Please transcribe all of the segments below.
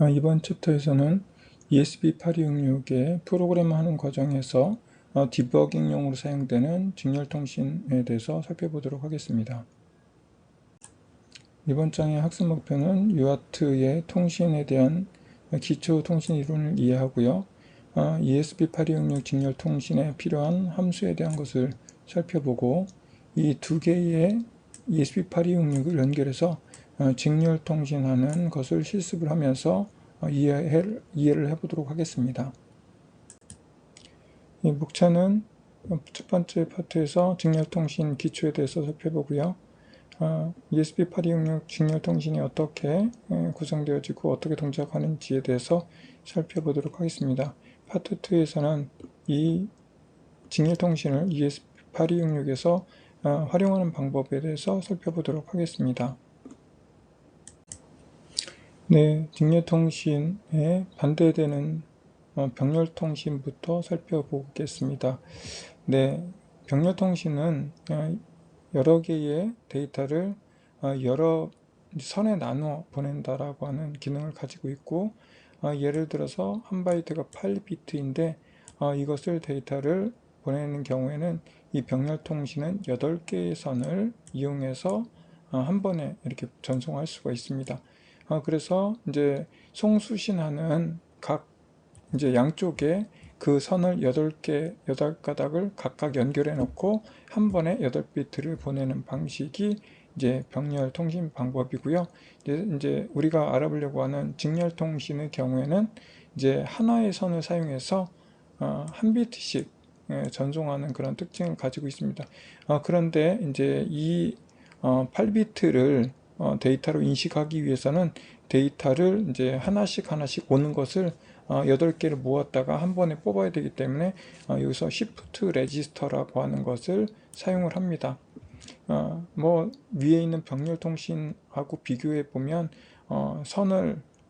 이번 챕터에서는 ESP8266의 프로그램하는 과정에서 디버깅용으로 사용되는 직렬통신에 대해서 살펴보도록 하겠습니다. 이번 장의 학습 목표는 UART의 통신에 대한 기초 통신 이론을 이해하고요. ESP8266 직렬통신에 필요한 함수에 대한 것을 살펴보고 이 두 개의 ESP8266을 연결해서 직렬통신하는 것을 실습을 하면서 이해를 해보도록 하겠습니다. 이 목차는 첫 번째 파트에서 직렬통신 기초에 대해서 살펴보고요. ESP8266 직렬통신이 어떻게 구성되어지고 어떻게 동작하는지에 대해서 살펴보도록 하겠습니다. 파트 2에서는 이 직렬통신을 ESP8266에서 활용하는 방법에 대해서 살펴보도록 하겠습니다. 네, 직렬통신에 반대되는 병렬통신부터 살펴보겠습니다. 네, 병렬통신은 여러 개의 데이터를 여러 선에 나누어 보낸다라고 하는 기능을 가지고 있고, 예를 들어서 한 바이트가 8비트인데 이것을 데이터를 보내는 경우에는 이 병렬통신은 8개의 선을 이용해서 한 번에 이렇게 전송할 수가 있습니다. 그래서 이제 송수신하는 각 이제 양쪽에 그 선을 8가닥을 각각 연결해 놓고 한 번에 8비트를 보내는 방식이 이제 병렬 통신 방법이고요. 이제 우리가 알아보려고 하는 직렬 통신의 경우에는 이제 하나의 선을 사용해서 한 비트씩 전송하는 그런 특징을 가지고 있습니다. 그런데 이제 이 8비트를 데이터로 인식하기 위해서는 데이터를 이제 하나씩 오는 것을 8개를 모았다가 한 번에 뽑아야 되기 때문에 여기서 시프트 레지스터라고 하는 것을 사용을 합니다. 뭐 위에 있는 병렬통신하고 비교해 보면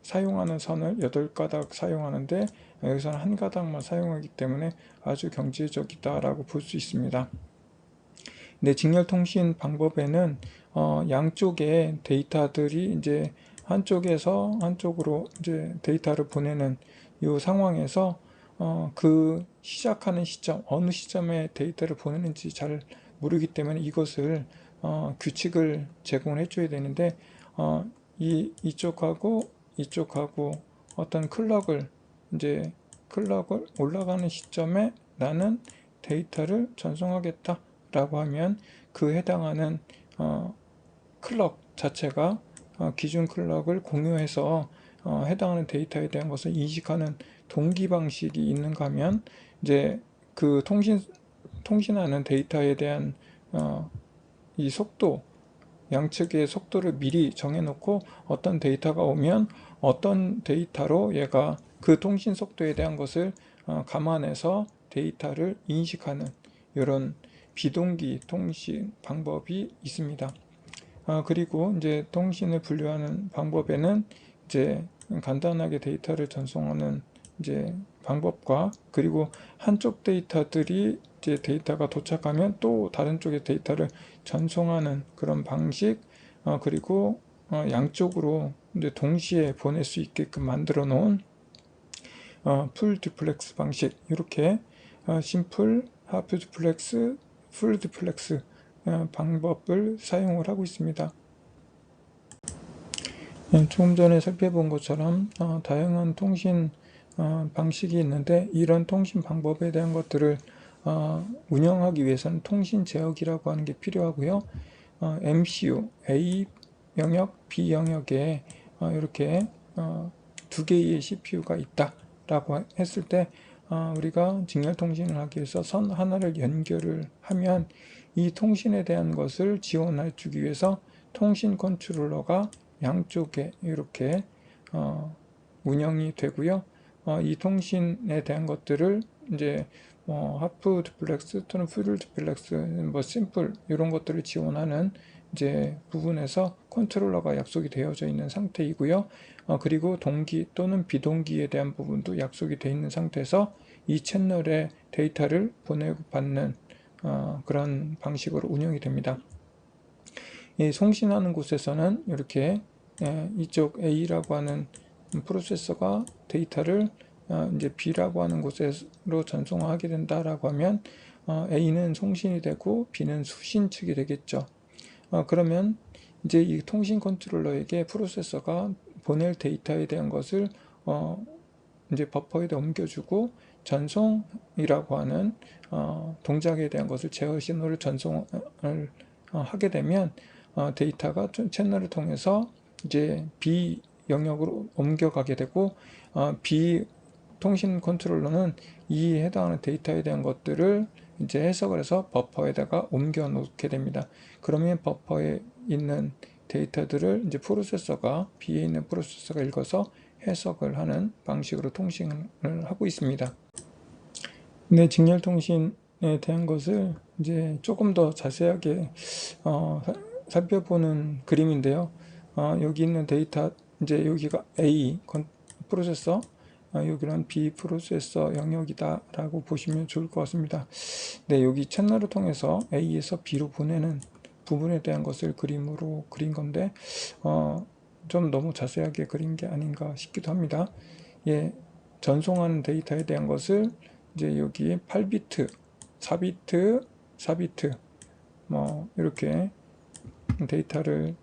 사용하는 선을 8가닥 사용하는데 여기서는 한 가닥만 사용하기 때문에 아주 경제적이다라고 볼 수 있습니다. 네, 직렬통신 방법에는 양쪽의 데이터들이 이제 한쪽에서 한쪽으로 이제 데이터를 보내는 이 상황에서 그 시작하는 시점, 어느 시점에 데이터를 보내는지 잘 모르기 때문에 이것을 규칙을 제공해 줘야 되는데 이쪽하고 어떤 클럭을 올라가는 시점에 나는 데이터를 전송하겠다 라고 하면 그 해당하는 클럭 자체가 기준 클럭을 공유해서 해당하는 데이터에 대한 것을 인식하는 동기 방식이 있는가 하면 이제 그 통신하는 데이터에 대한 이 속도, 양측의 속도를 미리 정해놓고 어떤 데이터가 오면 어떤 데이터로 얘가 그 통신 속도에 대한 것을 감안해서 데이터를 인식하는 이런 비동기 통신 방법이 있습니다. 그리고 이제 통신을 분류하는 방법에는 이제 간단하게 데이터를 전송하는 이제 방법과 그리고 한쪽 데이터들이 이제 데이터가 도착하면 또 다른 쪽의 데이터를 전송하는 그런 방식, 그리고 양쪽으로 이제 동시에 보낼 수 있게끔 만들어 놓은 풀 듀플렉스 방식, 이렇게 심플, 하프 듀플렉스, 풀 듀플렉스 방법을 사용을 하고 있습니다. 조금 전에 살펴본 것처럼 다양한 통신 방식이 있는데 이런 통신 방법에 대한 것들을 운영하기 위해서는 통신 제어기라고 하는 게 필요하고요. MCU, A 영역, B 영역에 이렇게 두 개의 CPU가 있다라고 했을 때 우리가 직렬 통신을 하기 위해서 선 하나를 연결을 하면 이 통신에 대한 것을 지원해 주기 위해서 통신 컨트롤러가 양쪽에 이렇게 운영이 되고요. 이 통신에 대한 것들을 이제 하프 듀플렉스 또는 풀 듀플렉스, 심플 이런 것들을 지원하는 이제 부분에서 컨트롤러가 약속이 되어져 있는 상태이고요. 그리고 동기 또는 비동기에 대한 부분도 약속이 되어 있는 상태에서 이 채널에 데이터를 보내고 받는 그런 방식으로 운영이 됩니다. 이 송신하는 곳에서는 이렇게 이쪽 A라고 하는 프로세서가 데이터를 이제 B라고 하는 곳으로 전송하게 된다라고 하면 A는 송신이 되고 B는 수신 측이 되겠죠. 그러면 이제 이 통신 컨트롤러에게 프로세서가 보낼 데이터에 대한 것을 이제 버퍼에다 옮겨주고 전송이라고 하는 동작에 대한 것을 제어 신호를 전송을 하게 되면 데이터가 채널을 통해서 이제 B 영역으로 옮겨가게 되고 B 통신 컨트롤러는 이 해당하는 데이터에 대한 것들을 이제 해석을 해서 버퍼에다가 옮겨 놓게 됩니다. 그러면 버퍼에 있는 데이터들을 이제 프로세서가 B에 있는 프로세서가 읽어서 해석을 하는 방식으로 통신을 하고 있습니다. 네, 직렬 통신에 대한 것을 이제 조금 더 자세하게 살펴보는 그림인데요. 여기 있는 데이터, 이제 여기가 A 프로세서, 여기는 B 프로세서 영역이다 라고 보시면 좋을 것 같습니다. 네, 여기 채널을 통해서 A에서 B로 보내는 부분에 대한 것을 그림으로 그린 건데 좀 너무 자세하게 그린 게 아닌가 싶기도 합니다. 예, 전송하는 데이터에 대한 것을 이제 여기 8비트, 4비트, 4비트 뭐 이렇게 데이터를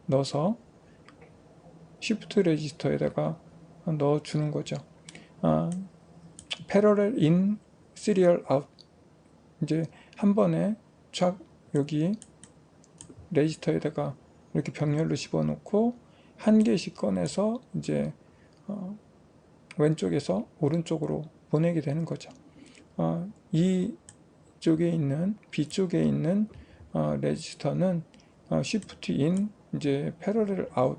넣어서 시프트 레지스터에다가 넣어 주는 거죠. 패러렐 인, 시리얼 아웃, 이제 한 번에 쫙 여기 레지스터에다가 이렇게 병렬로 집어넣고 한 개씩 꺼내서 이제 왼쪽에서 오른쪽으로 보내게 되는 거죠. 이쪽에 있는 B 쪽에 있는 레지스터는 시프트 인, 이제 패러렐 아웃,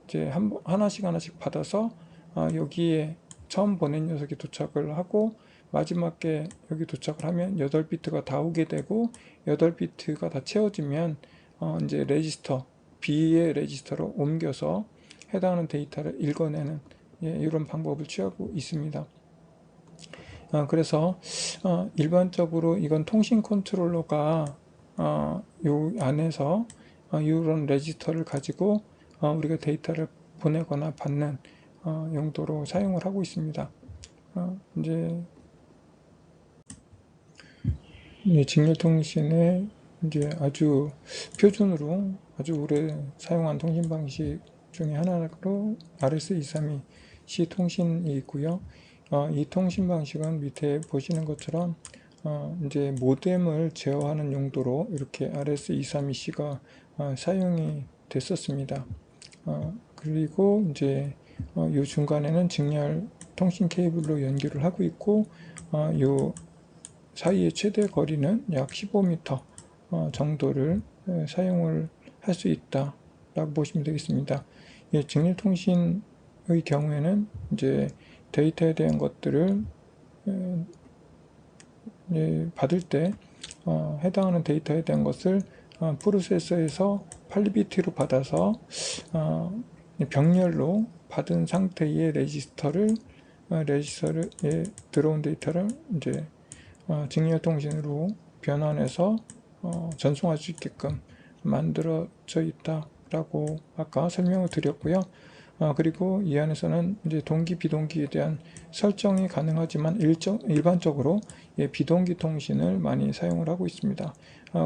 이제 하나씩 받아서 여기에 처음 보낸 녀석이 도착을 하고 마지막에 여기 도착을 하면 8비트가 다 오게 되고 8비트가 다 채워지면 이제 레지스터 B의 레지스터로 옮겨서 해당하는 데이터를 읽어내는 이런 방법을 취하고 있습니다. 그래서 일반적으로 이건 통신 컨트롤러가 요 안에서 이런 레지스터를 가지고 우리가 데이터를 보내거나 받는 용도로 사용을 하고 있습니다. 이제 직렬통신의 이제 아주 표준으로 아주 오래 사용한 통신 방식 중에 하나로 RS232C 통신이 있고요. 이 통신 방식은 밑에 보시는 것처럼 이제 모뎀을 제어하는 용도로 이렇게 RS232C가 사용이 됐었습니다. 그리고 이제 이 중간에는 직렬 통신 케이블로 연결을 하고 있고 이 사이의 최대 거리는 약 15m 정도를 사용을 할 수 있다 라고 보시면 되겠습니다. 직렬 통신의 경우에는 이제 데이터에 대한 것들을 받을 때 해당하는 데이터에 대한 것을 프로세서에서 8비트로 받아서 병렬로 받은 상태의 레지스터에 들어온 데이터를 이제 직렬 통신으로 변환해서 전송할 수 있게끔 만들어져 있다라고 아까 설명을 드렸고요. 그리고 이 안에서는 이제 동기 비동기에 대한 설정이 가능하지만 일반적으로 비동기 통신을 많이 사용을 하고 있습니다.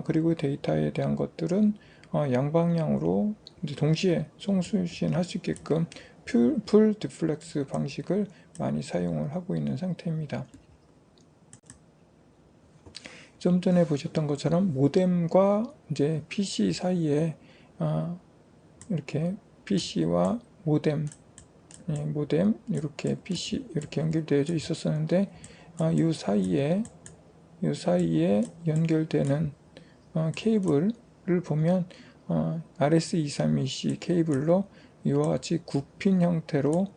그리고 데이터에 대한 것들은 양방향으로 이제 동시에 송수신할 수 있게끔 풀 디플렉스 방식을 많이 사용을 하고 있는 상태입니다. 좀 전에 보셨던 것처럼 모뎀과 이제 PC 사이에 이렇게 PC와 모뎀 이렇게 PC 이렇게 연결되어 있었었는데 이 사이에 연결되는 케이블을 보면 RS232C 케이블로 이와 같이 9핀 형태로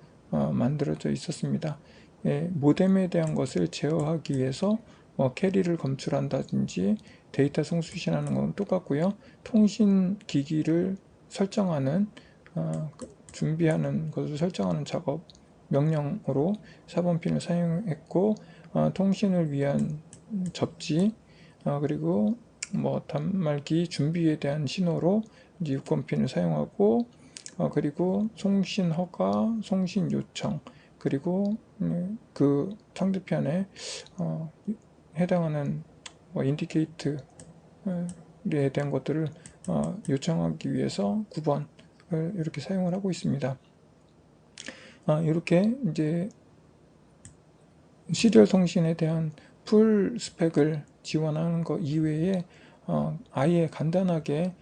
만들어져 있었습니다. 모뎀에 대한 것을 제어하기 위해서 캐리를 검출한다든지 데이터 송수신하는 건 똑같고요. 통신 기기를 설정하는 준비하는 것을 설정하는 작업 명령으로 4번 핀을 사용했고 통신을 위한 접지 그리고 단말기 준비에 대한 신호로 이제 6번 핀을 사용하고 그리고 송신 허가, 송신 요청, 그리고 그 상대편에 해당하는 인디케이트에 대한 것들을 요청하기 위해서 9번을 이렇게 사용을 하고 있습니다. 이렇게 이제 시리얼 통신에 대한 풀 스펙을 지원하는 것 이외에 아예 간단하게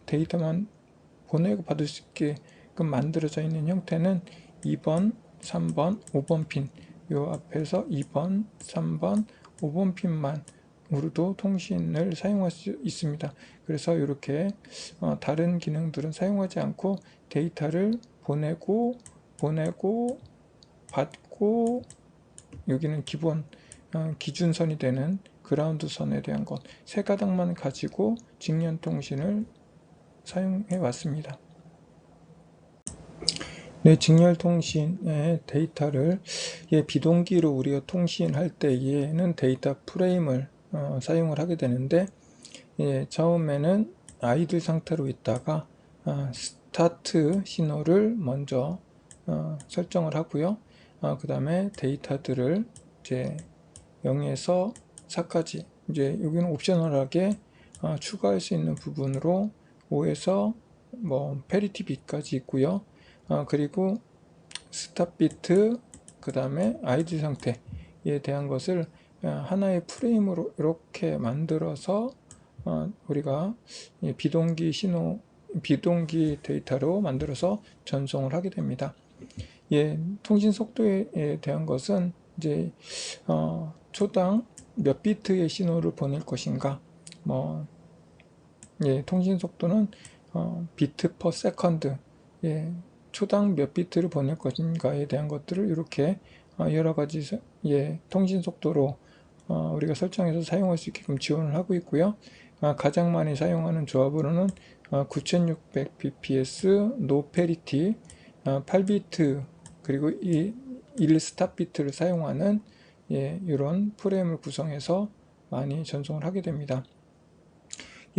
데이터만 보내고 받을 수 있게끔 만들어져 있는 형태는 2번, 3번, 5번 핀, 요 앞에서 2번, 3번, 5번 핀만으로도 통신을 사용할 수 있습니다. 그래서 이렇게 다른 기능들은 사용하지 않고 데이터를 보내고 받고, 여기는 기본 기준선이 되는 그라운드 선에 대한 것 세 가닥만 가지고 직련 통신을 사용해 왔습니다. 네, 직렬 통신의 데이터를 비동기로 우리가 통신할 때에는 데이터 프레임을 사용을 하게 되는데, 처음에는 아이들 상태로 있다가 스타트 신호를 먼저 설정을 하고요. 그 다음에 데이터들을 이제 0에서 4까지 이제 여기는 옵셔널하게 추가할 수 있는 부분으로 5에서 페리티 bit까지 있고요. 그리고 스탑 비트, 그 다음에 아이들 상태에 대한 것을 하나의 프레임으로 이렇게 만들어서 우리가 비동기 데이터로 만들어서 전송을 하게 됩니다. 통신 속도에 대한 것은 이제 초당 몇 비트의 신호를 보낼 것인가, 통신 속도는 비트 퍼 세컨드, 초당 몇 비트를 보낼 것인가에 대한 것들을 이렇게 여러 가지 통신 속도로 우리가 설정해서 사용할 수 있게끔 지원을 하고 있고요. 가장 많이 사용하는 조합으로는 9600 bps 노 페리티 8비트 그리고 1 스탑 비트를 사용하는 이런 프레임을 구성해서 많이 전송을 하게 됩니다.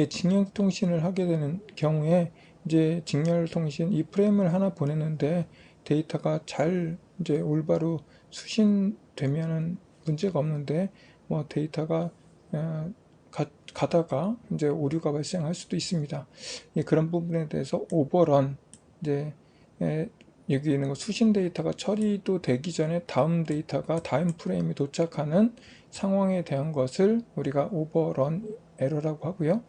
직렬 통신을 하게 되는 경우에 이제 직렬 통신 이 프레임을 하나 보내는데 데이터가 잘 이제 올바로 수신되면은 문제가 없는데 데이터가 가다가 이제 오류가 발생할 수도 있습니다. 그런 부분에 대해서 오버런, 이제 여기 있는 거 수신 데이터가 처리도 되기 전에 다음 데이터가 다음 프레임이 도착하는 상황에 대한 것을 우리가 오버런 에러라고 하고요.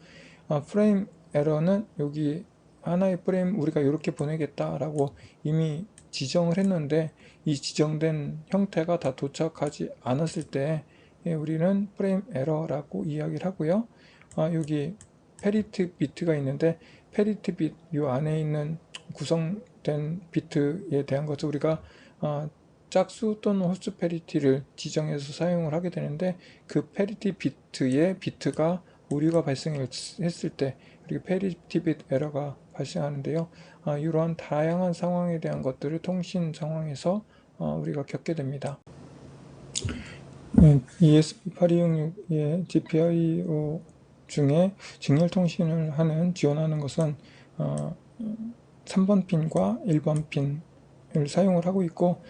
프레임 에러는 여기 하나의 프레임 우리가 이렇게 보내겠다라고 이미 지정을 했는데 이 지정된 형태가 다 도착하지 않았을 때 우리는 프레임 에러라고 이야기를 하고요. 여기 페리티 비트가 있는데 페리티 비트 이 안에 있는 구성된 비트에 대한 것을 우리가 짝수 또는 홀수 페리티를 지정해서 사용을 하게 되는데 그 페리티 비트의 비트가 오류가 발생했을 때 그리고 페리티 비트 에러가 발생하는데요. 이러한 다양한 상황에 대한 것들을 통신 상황에서 우리가 겪게 됩니다. ESP8266의 GPIO 중에 직렬 통신을 지원하는 것은 3번 핀과 1번 핀을 사용을 하고 있고,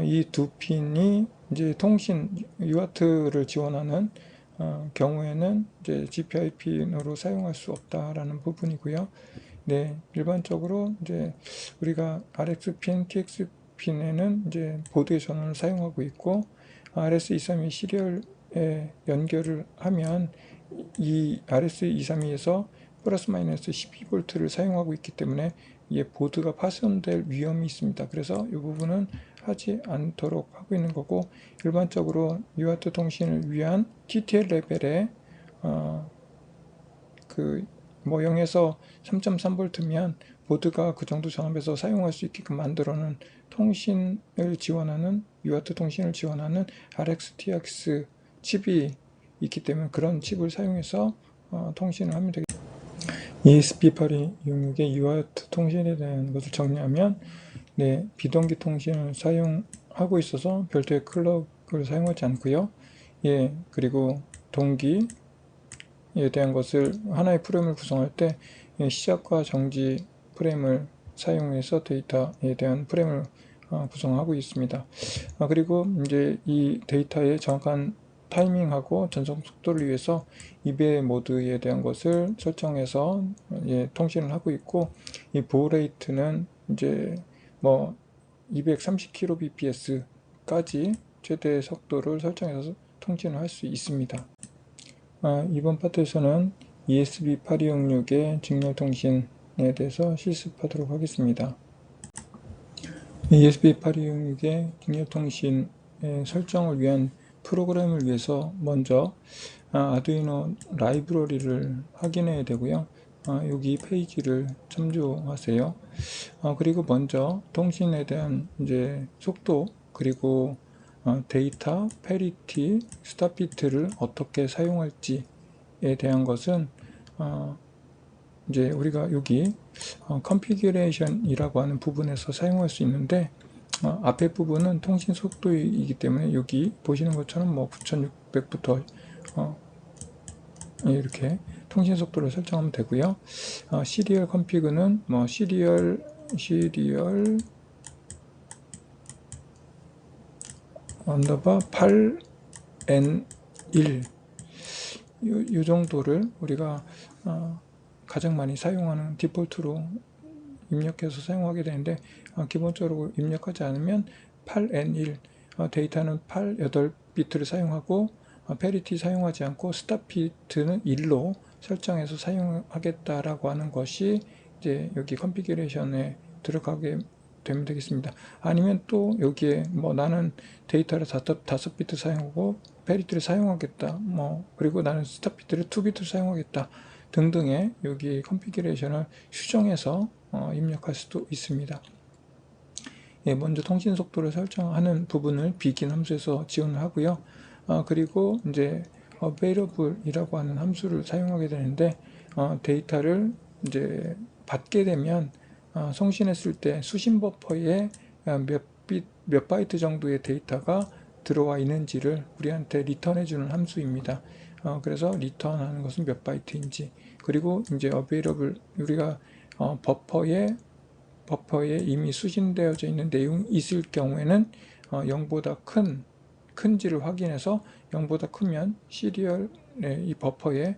이 두 핀이 이제 통신 UART를 지원하는 경우에는 이제 GPI 핀으로 사용할 수 없다라는 부분이고요. 일반적으로 이제 우리가 RX 핀, TX 핀에는 이제 보드의 전원을 사용하고 있고, RS232 시리얼에 연결을 하면 이 RS232에서 플러스 마이너스 12V를 사용하고 있기 때문에 이 보드가 파손될 위험이 있습니다. 그래서 이 부분은 하지 않도록 하고 있는 거고, 일반적으로 UART 통신을 위한 TTL 레벨의 0에서 3.3V면 보드가 그 정도 전압에서 사용할 수 있게끔 만들어놓은 통신을 지원하는 UART 통신을 지원하는 RX, TX 칩이 있기 때문에 그런 칩을 사용해서 통신을 하면 되겠습니다. ESP8266의 UART 통신에 대한 것을 정리하면 비동기 통신을 사용하고 있어서 별도의 클럭을 사용하지 않고요. 그리고 동기에 대한 것을 하나의 프레임을 구성할 때 시작과 정지 프레임을 사용해서 데이터에 대한 프레임을 구성하고 있습니다. 그리고 이제 이 데이터의 정확한 타이밍하고 전송 속도를 위해서 이베 모드에 대한 것을 설정해서 통신을 하고 있고, 이 보호 레이트는 이제 뭐 230kbps까지 최대 속도를 설정해서 통신을 할 수 있습니다. 이번 파트에서는 ESP8266의 직렬 통신에 대해서 실습하도록 하겠습니다. ESP8266의 직렬 통신의 설정을 위한 프로그램을 위해서 먼저 아두이노 라이브러리를 확인해야 되고요. 여기 페이지를 참조하세요. 그리고 먼저 통신에 대한 이제 속도, 그리고 데이터, 페리티, 스탑비트를 어떻게 사용할지에 대한 것은 이제 우리가 여기 컨피규레이션이라고 하는 부분에서 사용할 수 있는데, 앞에 부분은 통신 속도이기 때문에 여기 보시는 것처럼 뭐 9600부터 이렇게 통신 속도를 설정하면 되고요. 시리얼 컨피그는 뭐 시리얼 언더바 8N1 이 정도를 우리가 가장 많이 사용하는 디폴트로 입력해서 사용하게 되는데, 기본적으로 입력하지 않으면 8N1 데이터는 8비트를 사용하고 페리티 사용하지 않고 스탑비트는 1로 설정해서 사용하겠다라고 하는 것이 이제 여기 컨피규레이션에 들어가게 되면 되겠습니다. 아니면 또 여기에 뭐 나는 데이터를 5비트 사용하고 페리티를 사용하겠다, 뭐 그리고 나는 스탑비트를 2비트 사용하겠다 등등의 여기 컨피규레이션을 수정해서 입력할 수도 있습니다. 먼저 통신 속도를 설정하는 부분을 begin 함수에서 지원을 하고요. 그리고 이제 available이라고 하는 함수를 사용하게 되는데, 데이터를 이제 받게 되면送신했을 때 수신 버퍼에 몇 바이트 정도의 데이터가 들어와 있는지를 우리한테 리턴해주는 함수입니다. 그래서 리턴하는 것은 몇 바이트인지, 그리고 이제 available, 우리가 버퍼에 이미 수신되어져 있는 내용이 있을 경우에는 0보다 큰지를 확인해서 0보다 크면 시리얼 이 버퍼에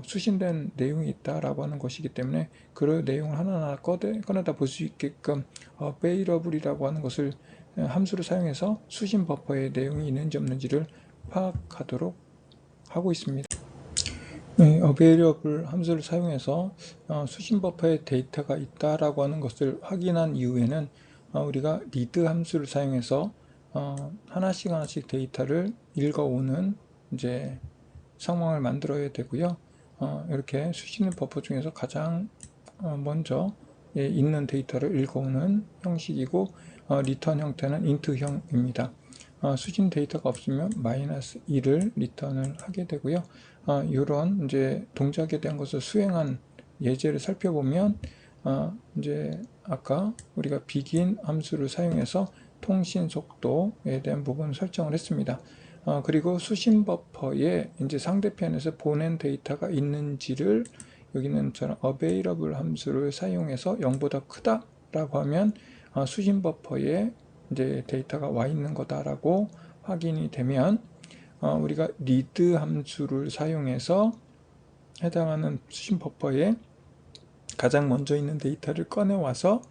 수신된 내용이 있다라고 하는 것이기 때문에 그 내용을 하나하나 꺼내다 볼 수 있게끔 available이라고 하는 것을 함수를 사용해서 수신 버퍼에 내용이 있는지 없는지를 파악하도록 하고 있습니다. available 함수를 사용해서 수신 버퍼에 데이터가 있다라고 하는 것을 확인한 이후에는 우리가 read 함수를 사용해서 하나씩 데이터를 읽어오는 이제 상황을 만들어야 되고요. 이렇게 수신 버퍼 중에서 가장 먼저 있는 데이터를 읽어오는 형식이고, 리턴 형태는 int형입니다. 수신 데이터가 없으면 -1을 리턴을 하게 되고요. 이런 이제 동작에 대한 것을 수행한 예제를 살펴보면, 이제 아까 우리가 begin 함수를 사용해서 통신 속도에 대한 부분을 설정을 했습니다. 그리고 수신 버퍼에 이제 상대편에서 보낸 데이터가 있는지를 여기는 저는 available 함수를 사용해서 0보다 크다라고 하면 수신 버퍼에 이제 데이터가 와 있는 거다라고 확인이 되면, 우리가 read 함수를 사용해서 해당하는 수신 버퍼에 가장 먼저 있는 데이터를 꺼내와서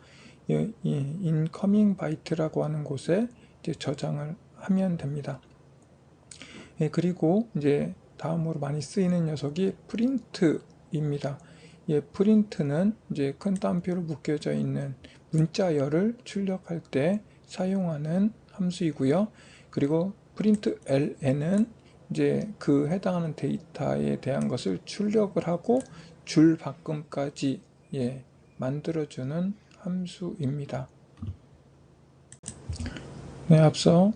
이 incoming byte라고 하는 곳에 이제 저장을 하면 됩니다. 그리고 이제 다음으로 많이 쓰이는 녀석이 print입니다. print는 이제 큰 따옴표로 묶여져 있는 문자열을 출력할 때 사용하는 함수이고요. 그리고 println은 이제 그 해당하는 데이터에 대한 것을 출력을 하고 줄 바꿈까지 만들어주는 함수입니다. 앞서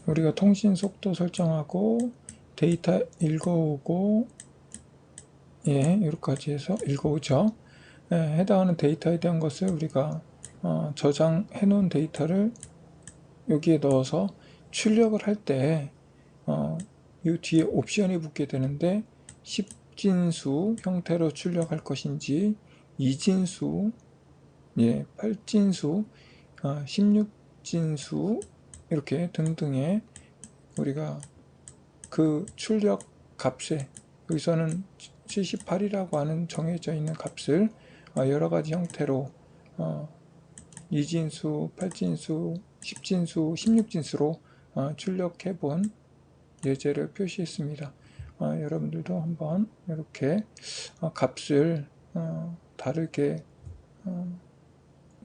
우리가 통신 속도 설정하고 데이터 읽어오고 이렇게까지 해서 읽어오죠. 해당하는 데이터에 대한 것을 우리가 저장해 놓은 데이터를 여기에 넣어서 출력을 할 때 이 뒤에 옵션이 붙게 되는데 10진수 형태로 출력할 것인지 2진수, 8진수, 16진수 이렇게 등등의 우리가 그 출력 값에 여기서는 78이라고 하는 정해져 있는 값을 여러 가지 형태로 2진수, 8진수, 10진수, 16진수로 출력해 본 예제를 표시했습니다. 여러분들도 한번 이렇게 값을 다르게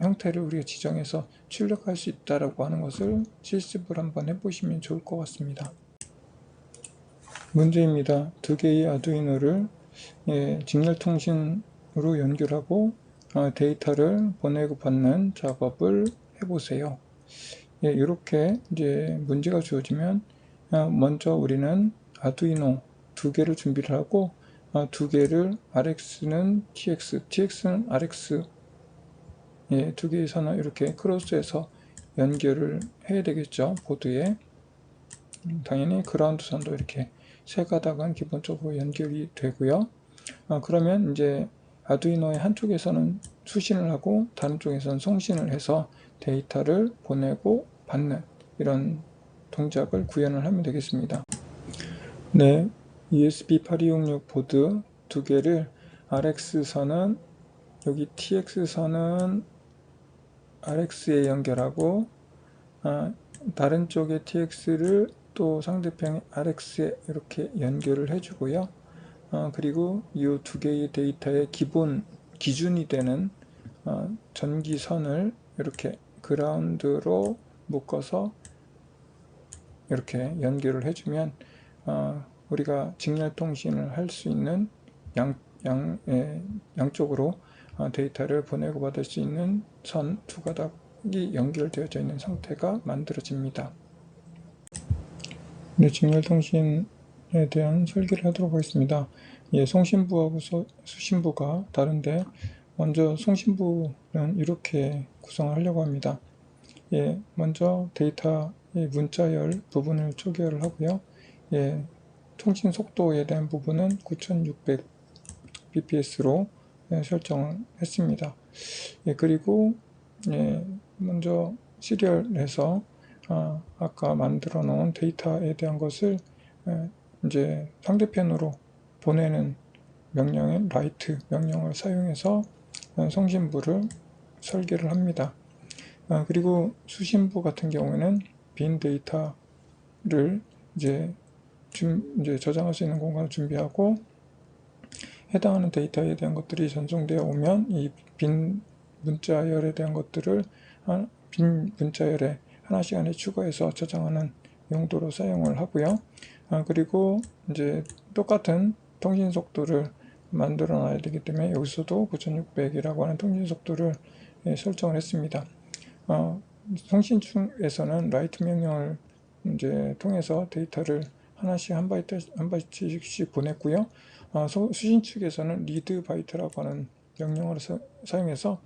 형태를 우리가 지정해서 출력할 수 있다라고 하는 것을 실습을 한번 해보시면 좋을 것 같습니다. 문제입니다. 두 개의 아두이노를 직렬통신으로 연결하고 데이터를 보내고 받는 작업을 해보세요. 이렇게 이제 문제가 주어지면 먼저 우리는 아두이노 두 개를 준비를 하고 두 개를 RX는 TX, TX는 RX 두 개의 선을 이렇게 크로스해서 연결을 해야 되겠죠. 보드에 당연히 그라운드 선도 이렇게 세 가닥은 기본적으로 연결이 되고요. 그러면 이제 아두이노의 한쪽에서는 수신을 하고 다른 쪽에서는 송신을 해서 데이터를 보내고 받는 이런 동작을 구현을 하면 되겠습니다. 네, ESP8266 보드 두 개를 RX선은 여기 TX선은 RX에 연결하고 다른 쪽의 TX를 또 상대편 RX에 이렇게 연결을 해주고요. 그리고 이 두 개의 데이터의 기준이 되는 전기선을 이렇게 그라운드로 묶어서 이렇게 연결을 해주면 우리가 직렬통신을 할 수 있는 양쪽으로 데이터를 보내고 받을 수 있는 선 두 가닥이 연결되어져 있는 상태가 만들어집니다. 네, 직렬통신에 대한 설계를 하도록 하겠습니다. 송신부하고 수신부가 다른데 먼저 송신부는 이렇게 구성을 하려고 합니다. 먼저 데이터의 문자열 부분을 초기화를 하고요. 통신 속도에 대한 부분은 9600bps로 설정을 했습니다. 그리고 먼저 시리얼해서 아까 만들어 놓은 데이터에 대한 것을 이제 상대편으로 보내는 명령인 write 명령을 사용해서 송신부를 설계를 합니다. 그리고 수신부 같은 경우에는 빈 데이터를 이제 저장할 수 있는 공간을 준비하고 해당하는 데이터에 대한 것들이 전송되어 오면 이 빈 문자열에 대한 것들을 빈 문자열에 하나씩 안에 추가해서 저장하는 용도로 사용을 하고요. 그리고 이제 똑같은 통신 속도를 만들어 놔야 되기 때문에 여기서도 9600이라고 하는 통신 속도를 설정을 했습니다. 송신축에서는 write 명령을 이제 통해서 데이터를 하나씩 한 바이트씩 보냈고요. 수신 측에서는 read 바이트라고 하는 명령을 사용해서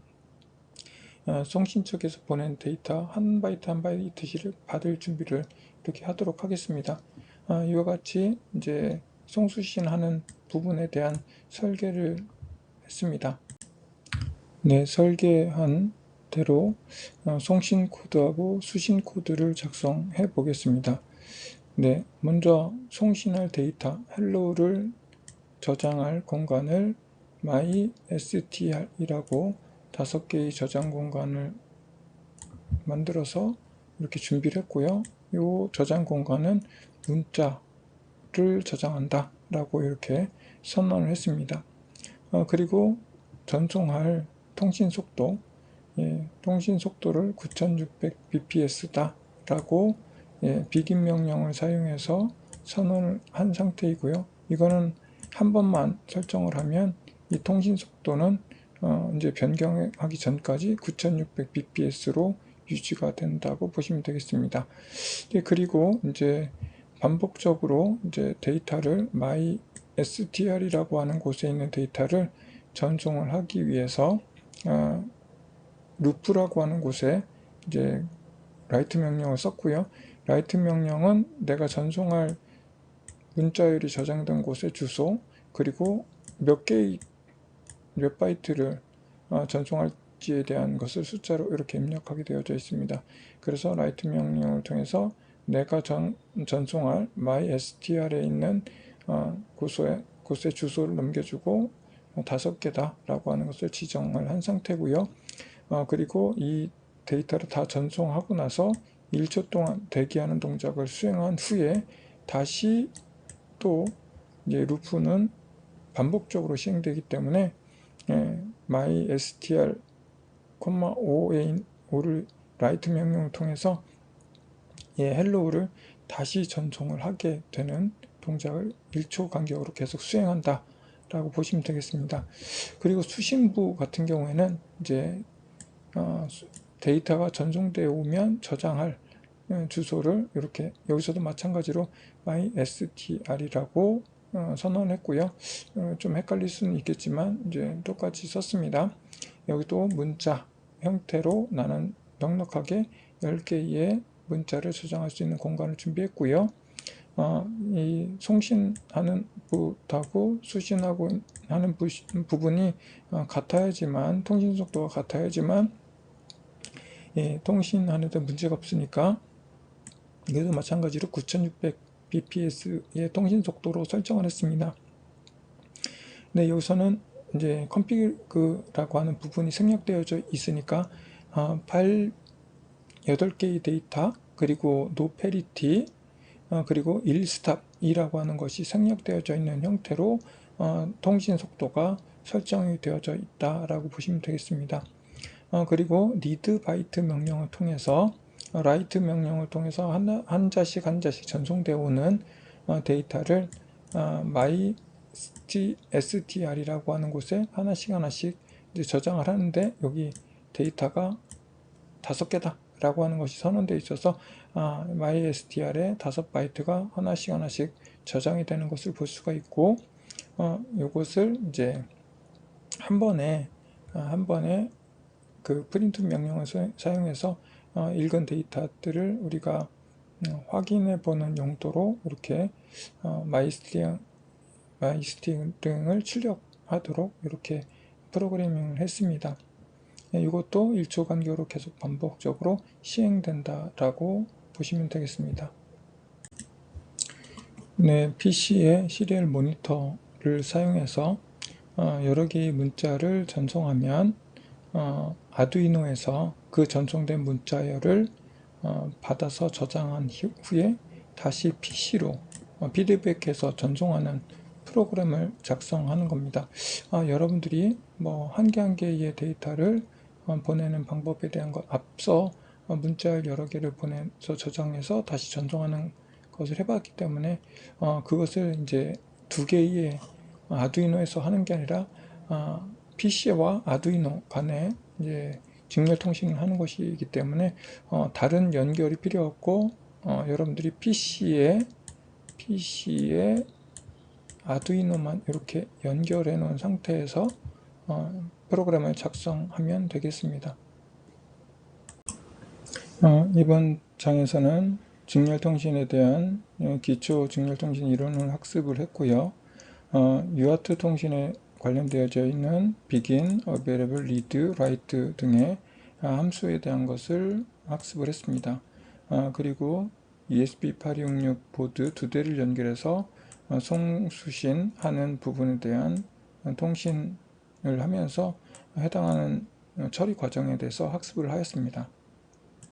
송신 측에서 보낸 데이터 한 바이트씩을 받을 준비를 이렇게 하도록 하겠습니다. 이와 같이 이제 송수신하는 부분에 대한 설계를 했습니다. 네, 설계한 대로 송신 코드하고 수신 코드를 작성해 보겠습니다. 네, 먼저 송신할 데이터 헬로를 저장할 공간을 mystr이라고 5개의 저장 공간을 만들어서 이렇게 준비를 했고요. 이 저장 공간은 문자를 저장한다 라고 이렇게 선언을 했습니다. 그리고 전송할 통신 속도, 통신 속도를 9600bps다 라고 begin 명령을 사용해서 선언을 한 상태이고요. 이거는 한 번만 설정을 하면 이 통신 속도는 이제 변경하기 전까지 9600bps로 유지가 된다고 보시면 되겠습니다. 그리고 이제 반복적으로 이제 데이터를 mystr이라고 하는 곳에 있는 데이터를 전송을 하기 위해서 루프라고 하는 곳에 이제 write 명령을 썼고요. write 명령은 내가 전송할 문자열이 저장된 곳의 주소 그리고 몇 바이트를 전송할지에 대한 것을 숫자로 이렇게 입력하게 되어져 있습니다. 그래서 write 명령을 통해서 내가 전송할 mystr에 있는 곳의 주소를 넘겨주고 5개다 라고 하는 것을 지정을 한 상태고요. 그리고 이 데이터를 다 전송하고 나서 1초 동안 대기하는 동작을 수행한 후에 다시 또 이제 루프는 반복적으로 시행되기 때문에 mystr, 5를 write 명령을 통해서 hello를 다시 전송을 하게 되는 동작을 1초 간격으로 계속 수행한다 라고 보시면 되겠습니다. 그리고 수신부 같은 경우에는 이제 데이터가 전송되어 오면 저장할 주소를 이렇게 여기서도 마찬가지로 mystr이라고 선언했고요. 좀 헷갈릴 수는 있겠지만 이제 똑같이 썼습니다. 여기도 문자 형태로 나는 넉넉하게 10개의 문자를 저장할 수 있는 공간을 준비했고요. 이 송신하는 부하고 수신하고 하는 부분이 같아야지만, 통신 속도가 같아야지만 통신하는 데 문제가 없으니까 이것도 마찬가지로 9600bps의 통신 속도로 설정을 했습니다. 네, 여기서는 이제 config라고 하는 부분이 생략되어져 있으니까 파일 8개의 데이터, 그리고 no parity, 그리고 1스탑이라고 하는 것이 생략되어져 있는 형태로 통신 속도가 설정이 되어져 있다라고 보시면 되겠습니다. 그리고 read byte 명령을 통해서 write 명령을 통해서 한 자씩 전송되어 오는 데이터를 mystr이라고 하는 곳에 하나씩 이제 저장을 하는데, 여기 데이터가 5개다 라고 하는 것이 선언되어 있어서 mystr에 5바이트가 하나씩 저장이 되는 것을 볼 수가 있고, 이것을 이제 한 번에 그 프린트 명령을 사용해서 읽은 데이터들을 우리가 확인해 보는 용도로 이렇게 mystring을 출력하도록 이렇게 프로그래밍을 했습니다. 이것도 1초 간격으로 계속 반복적으로 시행된다라고 보시면 되겠습니다. 네, PC의 시리얼 모니터를 사용해서 여러 개의 문자를 전송하면 아두이노에서 그 전송된 문자열을 받아서 저장한 후에 다시 PC로 피드백해서 전송하는 프로그램을 작성하는 겁니다. 여러분들이 뭐 한 개의 데이터를 보내는 방법에 대한 것, 앞서 문자열 여러 개를 보내서 저장해서 다시 전송하는 것을 해봤기 때문에 그것을 이제 2개의 아두이노에서 하는 게 아니라 PC와 아두이노 간에 이제 직렬 통신을 하는 것이기 때문에 다른 연결이 필요 없고, 여러분들이 PC에 아두이노만 이렇게 연결해 놓은 상태에서 프로그램을 작성하면 되겠습니다. 이번 장에서는 직렬통신에 대한 기초 직렬통신 이론을 학습을 했고요. UART 통신에 관련되어져 있는 begin, available, read, write 등의 함수에 대한 것을 학습을 했습니다. 그리고 ESP8266 보드 2대를 연결해서 송수신하는 부분에 대한 통신을 하면서 해당하는 처리 과정에 대해서 학습을 하였습니다.